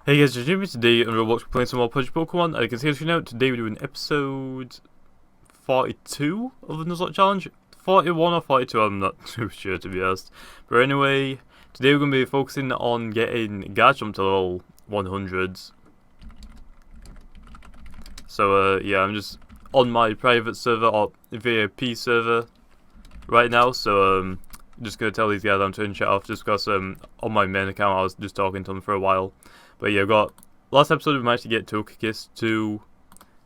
Hey guys, it's JamiyJamie. Today on Roblox we're playing some more Pokemon. As you can see on the screen now, today we're doing episode 42 of the Nuzlocke challenge. 41 or 42, I'm not too sure to be honest. But anyway, today we're going to be focusing on getting Garchomp to level 100s. So yeah, I'm just on my private server or VIP server right now. So I'm just going to tell these guys I'm turning chat off just because on my main account I was just talking to them for a while. But yeah, last episode we managed to get Togekiss to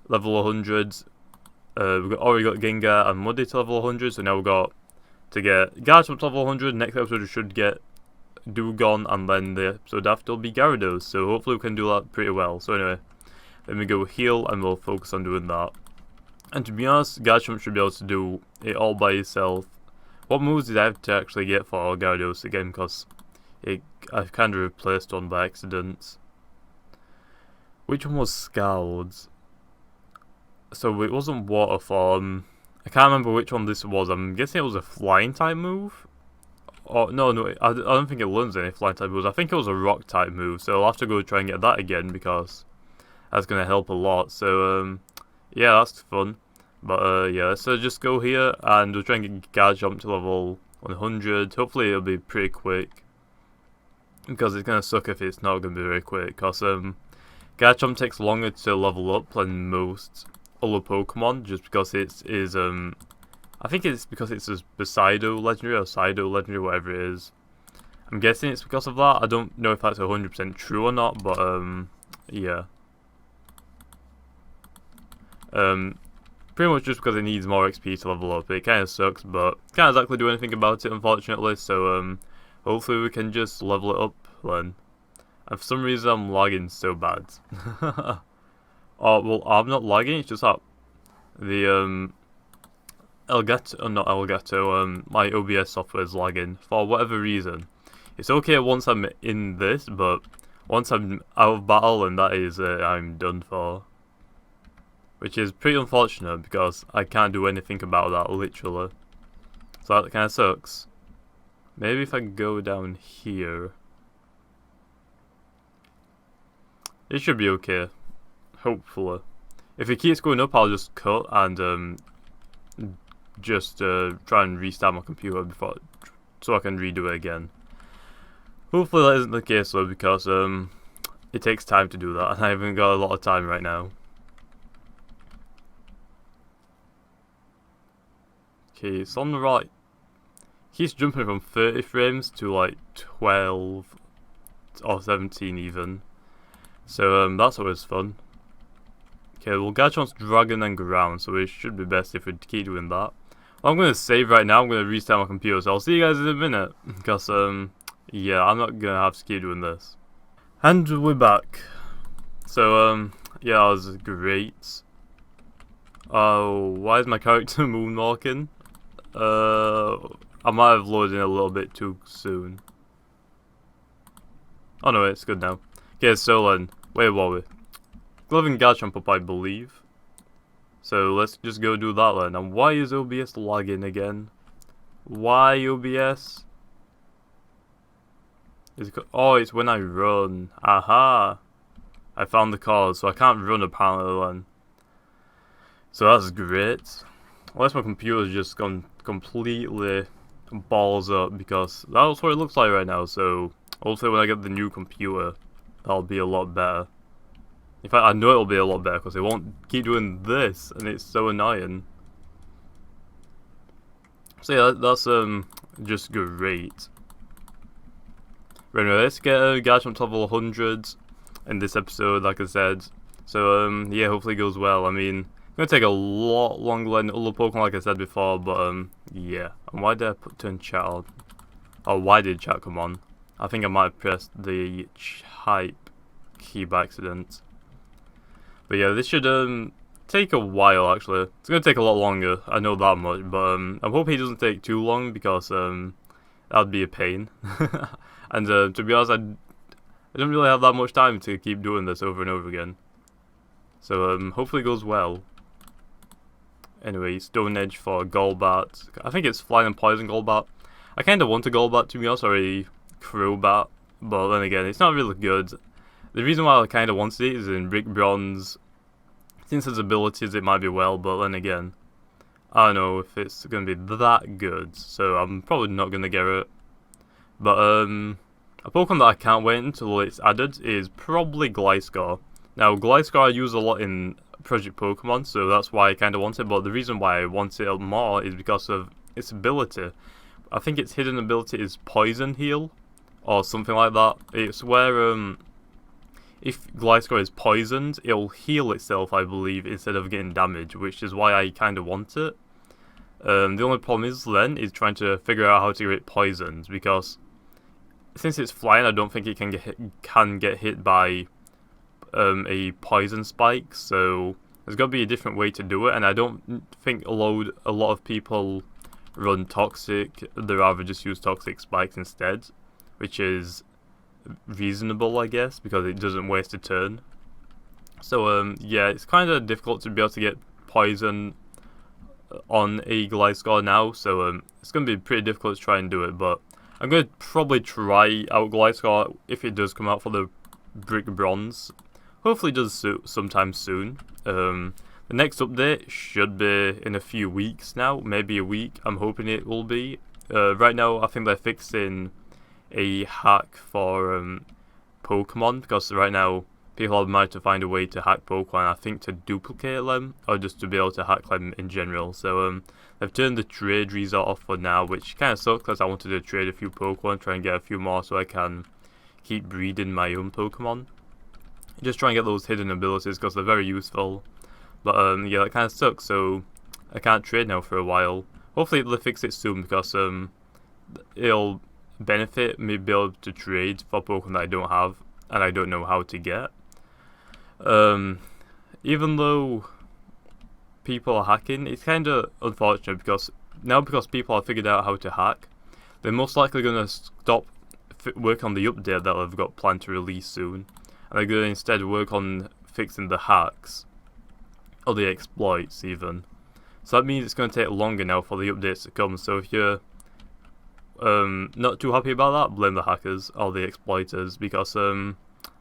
level 100. We've already got Gengar and Muddy to level 100, so now we've got to get Garchomp to level 100. Next episode we should get Dewgong, and then the episode after will be Gyarados, so hopefully we can do that pretty well. So anyway, let me go heal and we'll focus on doing that. And to be honest, Garchomp should be able to do it all by itself. What moves did I have to actually get for Gyarados again, because I've kind of replaced one by accident. Which one was Scald? So it wasn't Water Form. I can't remember which one this was. I'm guessing it was a Flying type move. Or no, I don't think it learns any Flying type moves. I think it was a Rock type move. So I'll have to go try and get that again because that's gonna help a lot. So yeah, that's fun. But yeah, let's just go here and we'll try and get Garchomp to level 100. Hopefully it'll be pretty quick, because it's gonna suck if it's not gonna be very quick. Because Garchomp takes longer to level up than most other Pokemon, just because I think it's because it's a Pseudo Legendary or Pseudo Legendary, whatever it is. I'm guessing it's because of that. I don't know if that's 100% true or not, but yeah. Pretty much just because it needs more XP to level up. It kind of sucks, but can't exactly do anything about it, unfortunately. So hopefully we can just level it up then. And for some reason I'm lagging so bad. Oh, well, I'm not lagging, it's just that the Elgato, my OBS software is lagging for whatever reason. It's okay once I'm in this, but once I'm out of battle, and that is I'm done for. Which is pretty unfortunate because I can't do anything about that, literally. So that kind of sucks. Maybe if I go down here, it should be okay. Hopefully. If it keeps going up, I'll just cut and just try and restart my computer before, so I can redo it again. Hopefully that isn't the case though, because it takes time to do that, and I haven't got a lot of time right now. Okay, it's on the right. He's jumping from 30 frames to like 12 or 17 even. So that's always fun. Okay, well, Garchomp's Dragon and Ground, so it should be best if we keep doing that. Well, I'm going to save right now. I'm going to restart my computer, so I'll see you guys in a minute. Because, yeah, I'm not going to have to keep doing this. And we're back. So, yeah, that was great. Oh, why is my character moonwalking? I might have loaded in a little bit too soon. Oh no, it's good now. Okay, so then, where were we? Gloving Garchomp up, I believe. So let's just go do that then. And why is OBS lagging again? Why OBS? Oh, it's when I run. Aha! I found the cause, so I can't run apparently then. So that's great. Unless my computer's just gone completely balls up, because that's what it looks like right now. So hopefully when I get the new computer, that'll be a lot better. In fact, I know it'll be a lot better because it won't keep doing this, and it's so annoying. So yeah, that's just great. But anyway, let's get Garchomp to level 100 in this episode, like I said. So yeah, hopefully it goes well. I mean, it's gonna take a lot longer than other Pokemon, like I said before, but yeah. And why did I turn chat on? Oh, why did chat come on? I think I might have pressed the type key by accident. But yeah, this should take a while actually. It's gonna take a lot longer, I know that much, but I hope he doesn't take too long, because that'd be a pain. And to be honest, I don't really have that much time to keep doing this over and over again. So hopefully it goes well. Anyway, Stone Edge for Golbat. I think it's Flying and Poison Golbat. I kinda want a Golbat to be honest, or a Crobat, but then again, it's not really good. The reason why I kind of wanted it is in Brick Bronze, since his abilities it might be well, but then again, I don't know if it's going to be that good, so I'm probably not going to get it. But a Pokemon that I can't wait until it's added is probably Gliscor. Now, Gliscor I use a lot in Project Pokemon, so that's why I kind of want it, but the reason why I want it more is because of its ability. I think its hidden ability is Poison Heal, or something like that. It's where, if Gliscor is poisoned, it'll heal itself, I believe, instead of getting damage, which is why I kind of want it. The only problem is then is trying to figure out how to get it poisoned, because since it's flying, I don't think it can get hit by a poison spike. So there's got to be a different way to do it, and I don't think a lot of people run toxic. They rather just use toxic spikes instead, which is reasonable, I guess, because it doesn't waste a turn. So yeah, it's kind of difficult to be able to get poison on a Gliscor now, so it's going to be pretty difficult to try and do it, but I'm going to probably try out Gliscor if it does come out for the Brick Bronze. Hopefully it does sometime soon. The next update should be in a few weeks now, maybe a week. I'm hoping it will be. Right now I think they're fixing a hack for Pokemon, because right now people have managed to find a way to hack Pokemon, I think to duplicate them, or just to be able to hack them in general. So they've turned the trade resort off for now, which kind of sucks, because I wanted to trade a few Pokemon, try and get a few more so I can keep breeding my own Pokemon. Just try and get those hidden abilities, because they're very useful. But yeah, that kind of sucks, so I can't trade now for a while. Hopefully they'll fix it soon, because it'll benefit me be able to trade for Pokemon that I don't have and I don't know how to get. Even though people are hacking, it's kind of unfortunate, because people have figured out how to hack, they're most likely going to stop work on the update that they've got planned to release soon, and they're going to instead work on fixing the hacks or the exploits even. So that means it's going to take longer now for the updates to come. So if you're not too happy about that, blame the hackers or the exploiters, because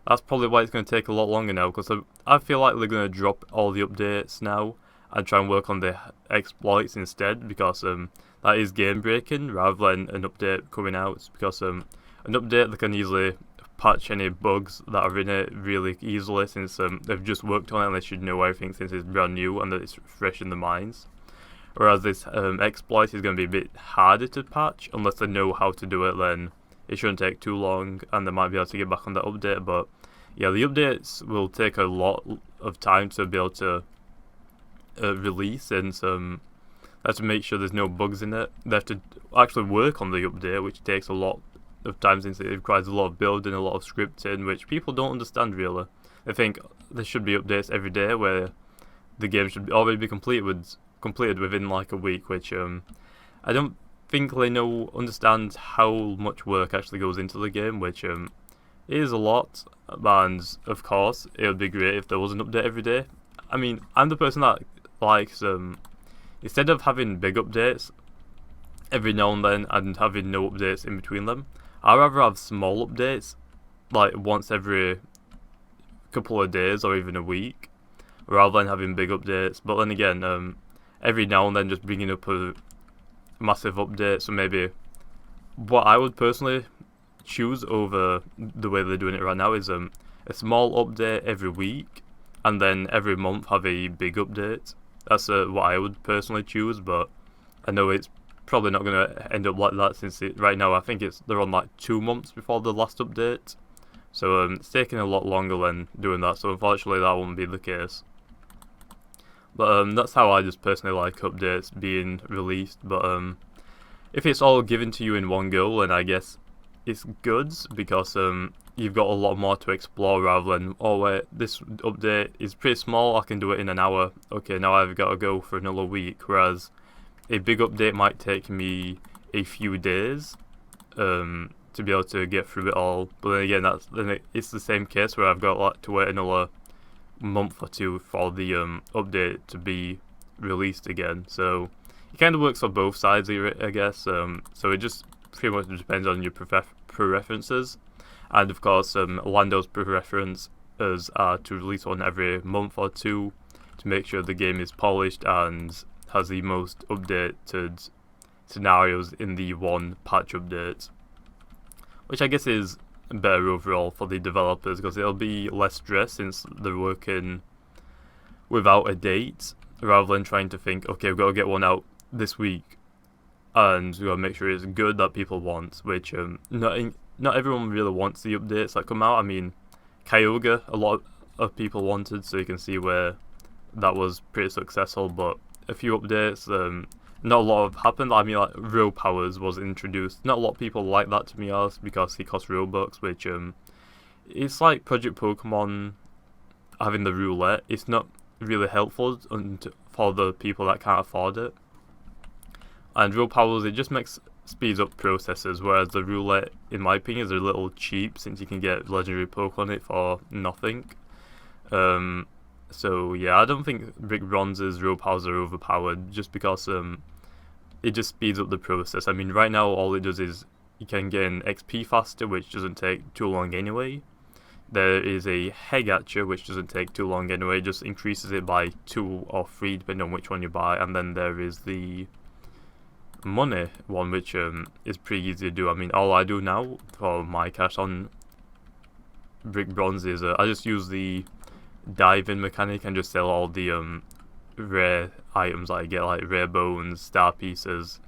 that's probably why it's going to take a lot longer now, because I feel like they're going to drop all the updates now and try and work on the exploits instead, because that is game breaking rather than an update coming out, because an update, they can easily patch any bugs that are in it really easily, since they've just worked on it and they should know everything since it's brand new and that it's fresh in the minds. Whereas this exploit is going to be a bit harder to patch, unless they know how to do it. Then it shouldn't take too long and they might be able to get back on that update. But yeah, the updates will take a lot of time to be able to release, since they have to make sure there's no bugs in it. They have to actually work on the update, which takes a lot of time, since it requires a lot of building, a lot of scripting, which people don't understand really. They think there should be updates every day, where the game should already be completed within like a week, which I don't think they understand how much work actually goes into the game, which is a lot. And of course it would be great if there was an update every day. I mean, I'm the person that likes instead of having big updates every now and then and having no updates in between them, I'd rather have small updates like once every couple of days or even a week, rather than having big updates. But then again, every now and then just bringing up a massive update. So maybe what I would personally choose over the way they're doing it right now is a small update every week, and then every month have a big update. That's what I would personally choose, but I know it's probably not going to end up like that, since right now I think they're on like 2 months before the last update. So it's taking a lot longer than doing that, so unfortunately that won't be the case. But that's how I just personally like updates being released. But if it's all given to you in one go, then I guess it's good, because you've got a lot more to explore, rather than, oh wait, this update is pretty small, I can do it in an hour, okay, now I've got to go for another week. Whereas a big update might take me a few days to be able to get through it all. But then again, it's the same case where I've got like to wait another month or two for the update to be released again. So it kind of works for both sides, I guess. So it just pretty much depends on your preferences. And of course, Lando's preference is to release one every month or two to make sure the game is polished and has the most updated scenarios in the one patch update, which I guess is better overall for the developers because it'll be less stress since they're working without a date rather than trying to think, okay, we've got to get one out this week and we've got to make sure it's good that people want, which not everyone really wants the updates that come out. I mean, Kyogre, a lot of people wanted, so you can see where that was pretty successful, but a few updates, not a lot have happened. I mean, like, Row Powers was introduced. Not a lot of people like that, to be honest, because it costs Robux, which, it's like Project Pokemon having the roulette. It's not really helpful for the people that can't afford it. And Row Powers, it just speeds up processes, whereas the roulette, in my opinion, is a little cheap since you can get legendary Pokemon it for nothing. So yeah, I don't think Brick Bronze's Row Powers are overpowered just because it just speeds up the process. I mean, right now all it does is you can gain XP faster, which doesn't take too long anyway. There is a Hegatcha, which doesn't take too long anyway, it just increases it by 2 or 3 depending on which one you buy. And then there is the money one, which is pretty easy to do. I mean, all I do now for my cash on Brick Bronze is I just use the dive-in mechanic and just sell all the rare items that I get, like rare bones, star pieces,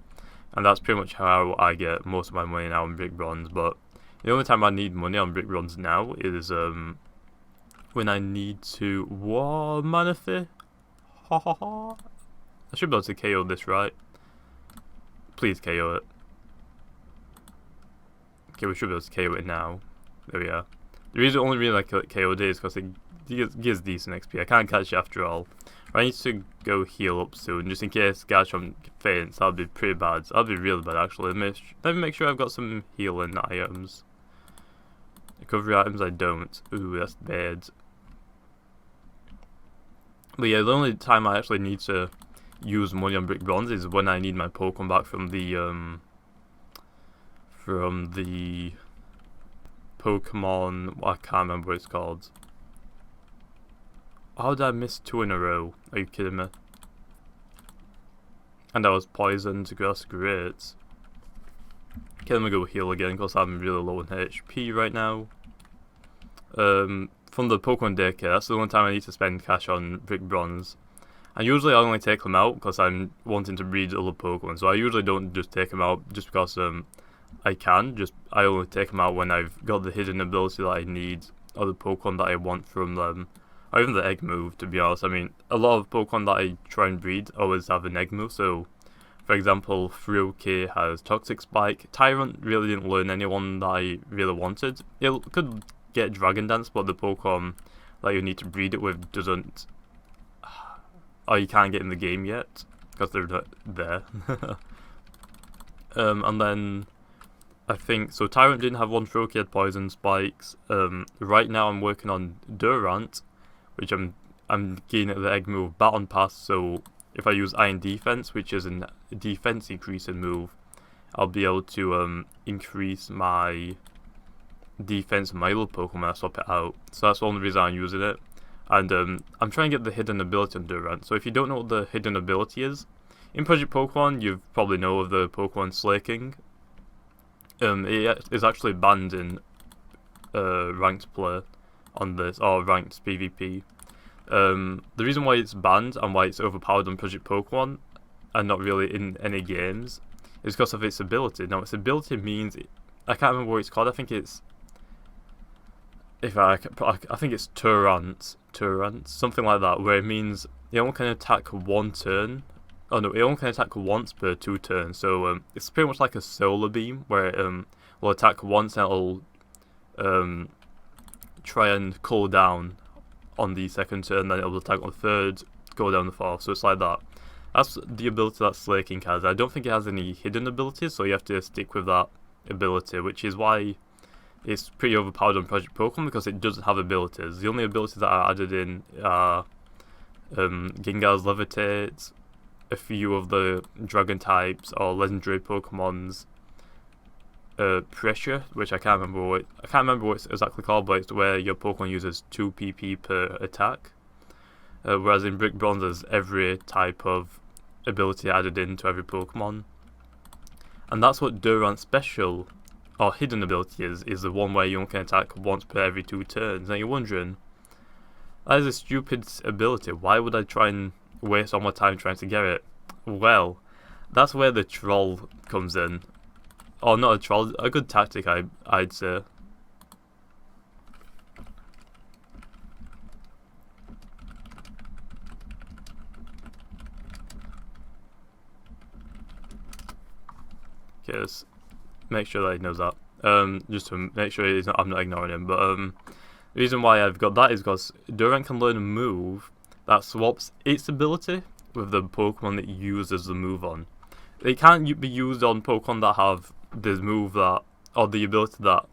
and that's pretty much how I get most of my money now on Brick Bronze. But the only time I need money on Brick Bronze now is when I need to Manaphy. Ha ha ha. I should be able to KO this, right? Please KO it. Okay, we should be able to KO it now. There we are. The only reason I KO'd it is because it gives decent XP. I can't catch it after all. I need to go heal up soon, just in case Garchomp faints. That'll be pretty bad. That'll be really bad, actually. Let me make sure I've got some healing items. Recovery items I don't. Ooh, that's bad. But yeah, the only time I actually need to use money on Brick Bronze is when I need my Pokemon back from the Pokemon, I can't remember what it's called. How did I miss 2 in a row? Are you kidding me? And I was poisoned, that's great. Okay, let me go heal again because I'm really low on HP right now. From the Pokemon Daycare, that's the only time I need to spend cash on Brick Bronze. And usually I only take them out because I'm wanting to breed other Pokemon, so I usually don't just take them out just because I can. I only take them out when I've got the hidden ability that I need, or the Pokemon that I want from them, or even the egg move, to be honest. I mean, a lot of Pokemon that I try and breed always have an egg move, so for example, Froakie has Toxic Spike. Tyrant really didn't learn anyone that I really wanted. It could get Dragon Dance, but the Pokemon that you need to breed it with doesn't, or you can't get in the game yet, because they're not there. And then I think, so Tyrant didn't have one, Froakie had Poison Spikes. Right now I'm working on Durant, which I'm gaining the egg move Baton Pass, so if I use Iron Defense, which is a defense increasing move, I'll be able to increase my defense of my little Pokemon I swap it out. So that's the only reason I'm using it. And I'm trying to get the hidden ability on Durant. So if you don't know what the hidden ability is, in Project Pokemon, you probably know of the Pokemon Slaking. It is actually banned in ranked play on this, or ranked PvP. The reason why it's banned and why it's overpowered on Project Pokemon and not really in any games is because of its ability. Now, its ability means, I can't remember what it's called. I think it's, I think it's Turant, something like that, where it means it only can attack one turn. Oh no, it only can attack once per 2 turns. So it's pretty much like a solar beam, where it will attack once and it'll try and cool down on the second turn, then it'll attack on the third, go down the fourth. So it's like that. That's the ability that Slaking has. I don't think it has any hidden abilities, so you have to stick with that ability, which is why it's pretty overpowered on Project Pokemon, because it doesn't have abilities. The only abilities that are added in are Gengar's Levitate, a few of the Dragon types or legendary Pokemons, pressure, which I can't remember what it's exactly called, but it's where your Pokemon uses 2 PP per attack. Whereas in Brick Bronze, there's every type of ability added into every Pokemon, and that's what Durant's special or hidden ability is the one where you only can attack once per every 2 turns. Now you're wondering, that is a stupid ability. Why would I try and waste all my time trying to get it? Well, that's where the troll comes in. Or not a troll, a good tactic, I'd say. Okay, let's make sure that he knows that. Just to make sure I'm not ignoring him. But the reason why I've got that is because Durant can learn a move that swaps its ability with the Pokemon that uses the move on. It can't be used on Pokemon that have the move that, or the ability that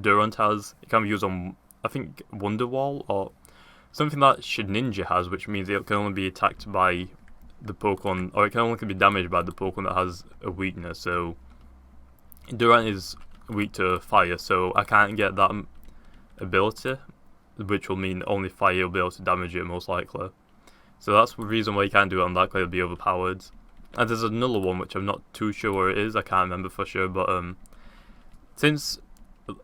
Durant has. It can be used on, I think, Wonderwall or something that Shedinja has, which means it can only be attacked by the Pokemon, or it can only be damaged by the Pokemon that has a weakness. So Durant is weak to fire, so I can't get that ability, which will mean only fire will be able to damage it most likely. So that's the reason why you can't do it on that, because it'll be overpowered. And there's another one which I'm not too sure where it is, I can't remember for sure, but since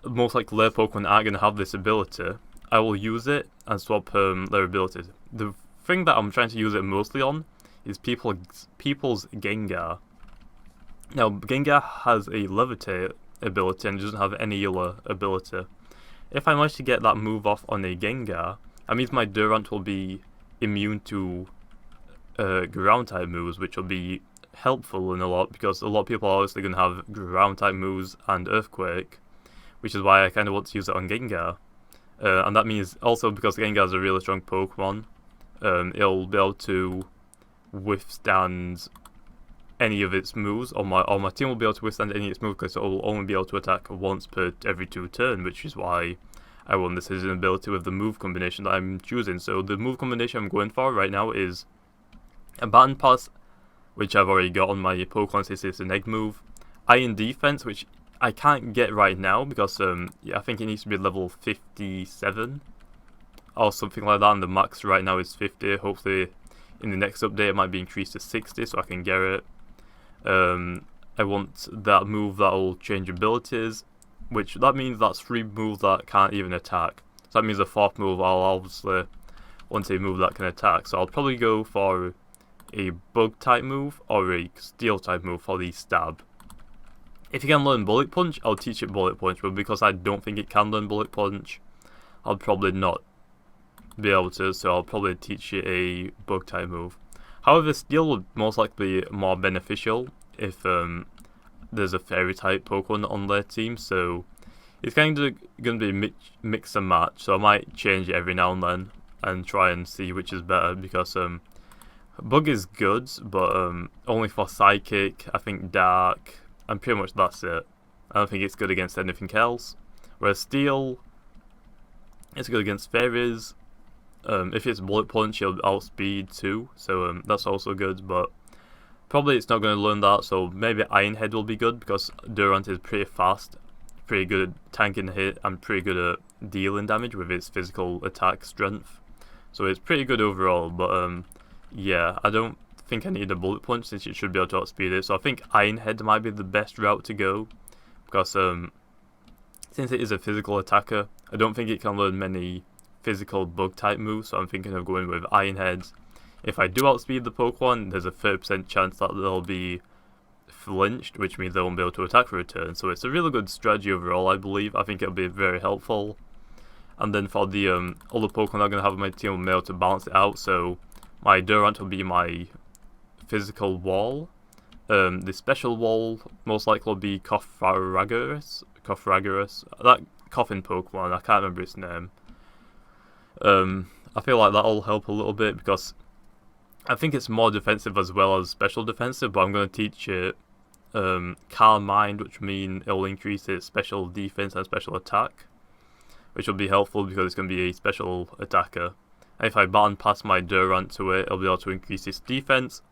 most likely their Pokemon aren't going to have this ability, I will use it and swap their abilities. The thing that I'm trying to use it mostly on is people's Gengar. Now, Gengar has a Levitate ability and doesn't have any other ability. If I manage to get that move off on a Gengar, that means my Durant will be immune to ground type moves, which will be helpful in a lot, because a lot of people are obviously going to have ground type moves and Earthquake, which is why I kind of want to use it on Gengar. And that means also because Gengar is a really strong Pokemon, it'll be able to withstand any of its moves, or my team will be able to withstand any of its moves, because it will only be able to attack once per every 2 turns, which is why I want this as an ability with the move combination that I'm choosing. So the move combination I'm going for right now is a Baton Pass, which I've already got on my Pokemon since it's an egg move. Iron Defense, which I can't get right now because I think it needs to be level 57 or something like that, and the max right now is 50. Hopefully in the next update it might be increased to 60 so I can get it. I want that move that will change abilities, which that means that's 3 moves that can't even attack. So that means the 4th move I'll obviously want a move that can attack. So I'll probably go for a bug type move or a steel type move for the stab. If you can learn Bullet Punch, I'll teach it Bullet Punch, but because I don't think it can learn Bullet Punch, I'll probably not be able to, so I'll probably teach it a bug type move. However, steel would most likely be more beneficial if there's a fairy type Pokemon on their team, so it's kind of going to be mix and match, so I might change it every now and then and try and see which is better, because bug is good, but only for Psychic, I think Dark, and pretty much that's it. I don't think it's good against anything else. Whereas Steel, it's good against fairies. If it's Bullet Punch, it'll outspeed too, so that's also good, but probably it's not going to learn that, so maybe Iron Head will be good, because Durant is pretty fast, pretty good at tanking hit, and pretty good at dealing damage with its physical attack strength. So it's pretty good overall, but yeah, I don't think I need a Bullet Punch since it should be able to outspeed it, so I think Iron Head might be the best route to go, because since it is a physical attacker, I don't think it can learn many physical bug type moves, so I'm thinking of going with Iron Head. If I do outspeed the Pokemon, there's a 30% chance that they'll be flinched, which means they won't be able to attack for a turn, so it's a really good strategy overall, I believe. I think it'll be very helpful. And then for the other Pokemon I'm going to have in my team, will be able to balance it out, so my Durant will be my physical wall. The special wall most likely will be Cofragorus, that coffin Pokemon, I can't remember its name. I feel like that'll help a little bit, because I think it's more defensive as well as special defensive, but I'm going to teach it Calm Mind, which means it will increase its special defense and special attack, which will be helpful because it's going to be a special attacker. And if I Baton Pass my Durant to it, it'll be able to increase its defense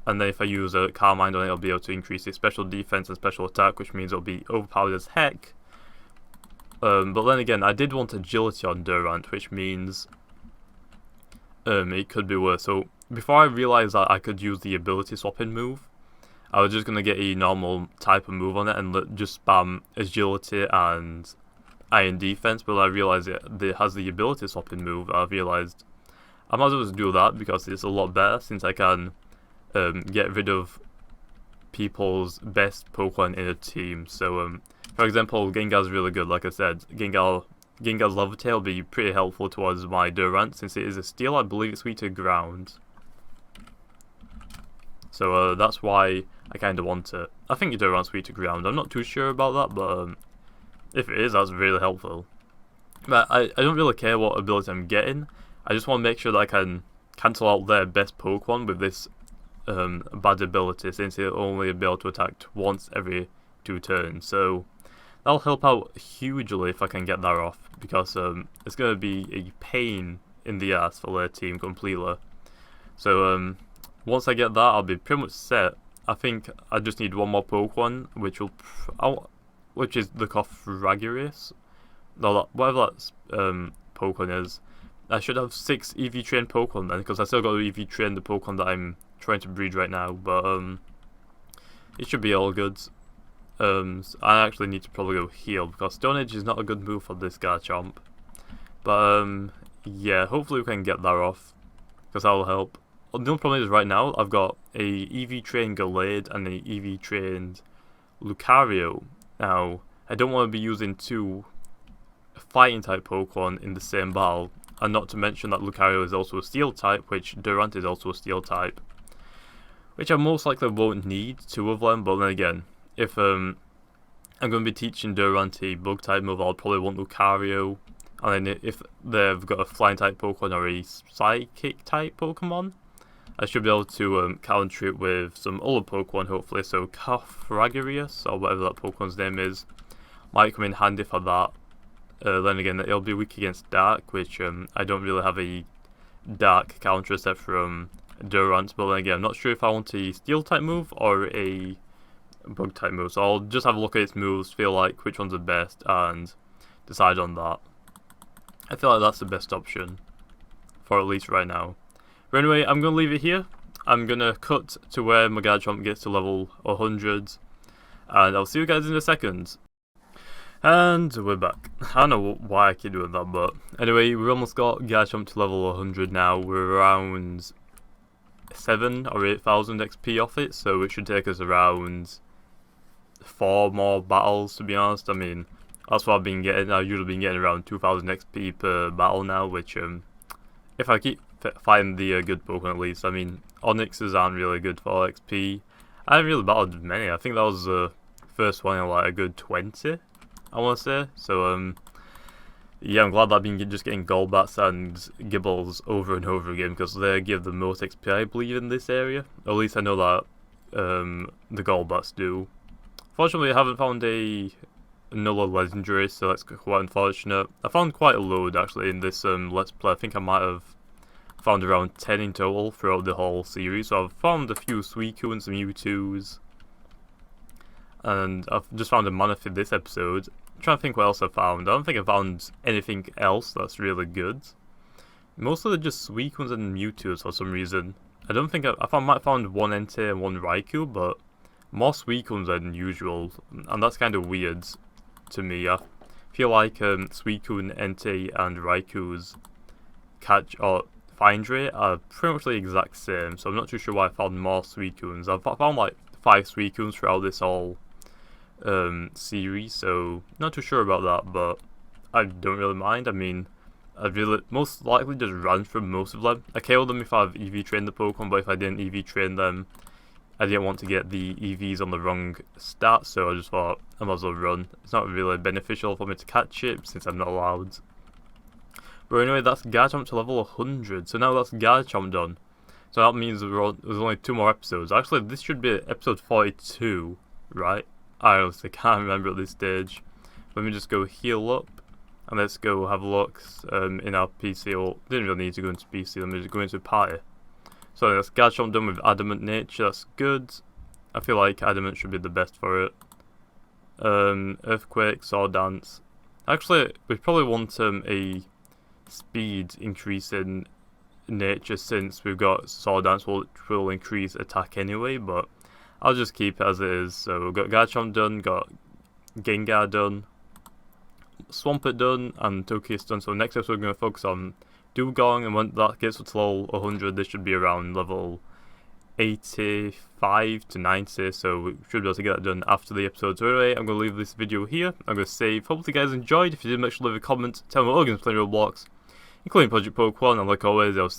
And then if I use a Carmine on it, I'll be able to increase its special defense and special attack, which means it'll be overpowered as heck. But then again, I did want agility on Durant, which means it could be worse. So before I realised that I could use the ability swapping move, I was just going to get a normal type of move on it and just spam agility and iron defense. But I realised it has the ability swapping move. I realised I might as well just do that because it's a lot better since I can get rid of people's best Pokemon in a team. So for example, Gengar's really good. Like I said, Gengar's Levitate will be pretty helpful towards my Durant since it is a steel. I believe it's weak to ground. So that's why I kind of want it. I think Durant's weak to ground. I'm not too sure about that, but if it is, that's really helpful. But I don't really care what ability I'm getting. I just want to make sure that I can cancel out their best Pokemon with this bad ability, since it'll only be able to attack once every 2 turns. So that'll help out hugely if I can get that off, because it's going to be a pain in the ass for their team completely. So once I get that, I'll be pretty much set. I think I just need one more Pokemon, which is the Cofragarius. No, whatever that Pokemon is. I should have 6 EV trained Pokemon then, because I still got to EV train the Pokemon that I'm trying to breed right now. But it should be all good. I actually need to probably go heal because Stone Edge is not a good move for this Garchomp. But yeah, hopefully we can get that off because that will help. The only problem is right now I've got a EV trained Gallade and a EV trained Lucario. Now I don't want to be using 2 fighting type Pokemon in the same battle, and not to mention that Lucario is also a steel type, which Durant is also a steel type, which I most likely won't need 2 of them. But then again, if I'm going to be teaching Durant a bug type move, I'll probably want Lucario. And then if they've got a flying type Pokemon or a psychic type Pokemon, I should be able to counter it with some other Pokemon hopefully. So Cofragarius, or whatever that Pokemon's name is, might come in handy for that. Then again, it'll be weak against Dark, which I don't really have a Dark counter except from Durant. But then again, I'm not sure if I want a Steel type move or a Bug type move. So I'll just have a look at its moves, feel like which one's the best, and decide on that. I feel like that's the best option, for at least right now. But anyway, I'm going to leave it here. I'm going to cut to where my Garchomp gets to level 100, and I'll see you guys in a second. And we're back. I don't know why I keep doing that, but anyway, we've almost got Garchomp to level 100 now. We're around 7 or 8,000 XP off it, so it should take us around 4 more battles, to be honest. I mean, that's what I've been getting. I've usually been getting around 2,000 XP per battle now, which if I keep fighting the good Pokemon at least. I mean, Onyxes aren't really good for XP. I haven't really battled many. I think that was the first one in like a good 20, I want to say. So yeah, I'm glad that I've been just getting Golbats and Gibbles over and over again, because they give the most XP, I believe, in this area. At least I know that the Golbats do. Fortunately, I haven't found another legendary, so that's quite unfortunate. I found quite a load actually in this Let's Play. I think I might have found around 10 in total throughout the whole series. So I've found a few Suicunes, some Mewtwo's, and I've just found a Manaphy this episode. I'm trying to think what else I found. I don't think I found anything else that's really good. Mostly they're just Suicunes and Mewtwo's for some reason. I don't think I might have found 1 Entei and 1 Raikou, but more Suicunes than usual, and that's kind of weird to me. I feel like Suicune, Entei, and Raikou's catch or find rate are pretty much the exact same, so I'm not too sure why I found more Suicunes. I've found like 5 Suicunes throughout this whole series, so not too sure about that, but I don't really mind. I mean, I'd really most likely just run through most of them. I kill them if I've EV trained the Pokemon, but if I didn't EV train them, I didn't want to get the EVs on the wrong stats, so I just thought I might as well run. It's not really beneficial for me to catch it since I'm not allowed. But anyway, that's Garchomp to level 100, so now that's Garchomp done. So that means there's only 2 more episodes. Actually, this should be episode 42, right? I honestly can't remember at this stage. Let me just go heal up, and let's go have a look in our PC. Or didn't really need to go into PC, let me just go into party. So that's Garchomp done with Adamant Nature, that's good. I feel like Adamant should be the best for it. Earthquake, Sword Dance. Actually, we probably want a speed increase in nature since we've got Sword Dance, which will increase attack anyway, but I'll just keep it as it is. So we've got Garchomp done, got Gengar done, Swampert done, and Togekiss done. So next episode we're going to focus on Dugong, and when that gets to level 100, this should be around level 85 to 90, so we should be able to get that done after the episode. So anyway, I'm going to leave this video here. I'm going to save. Hopefully you guys enjoyed. If you did, make sure to leave a comment, tell me what you're going to play Roblox, including Project Pokemon, and like always, I'll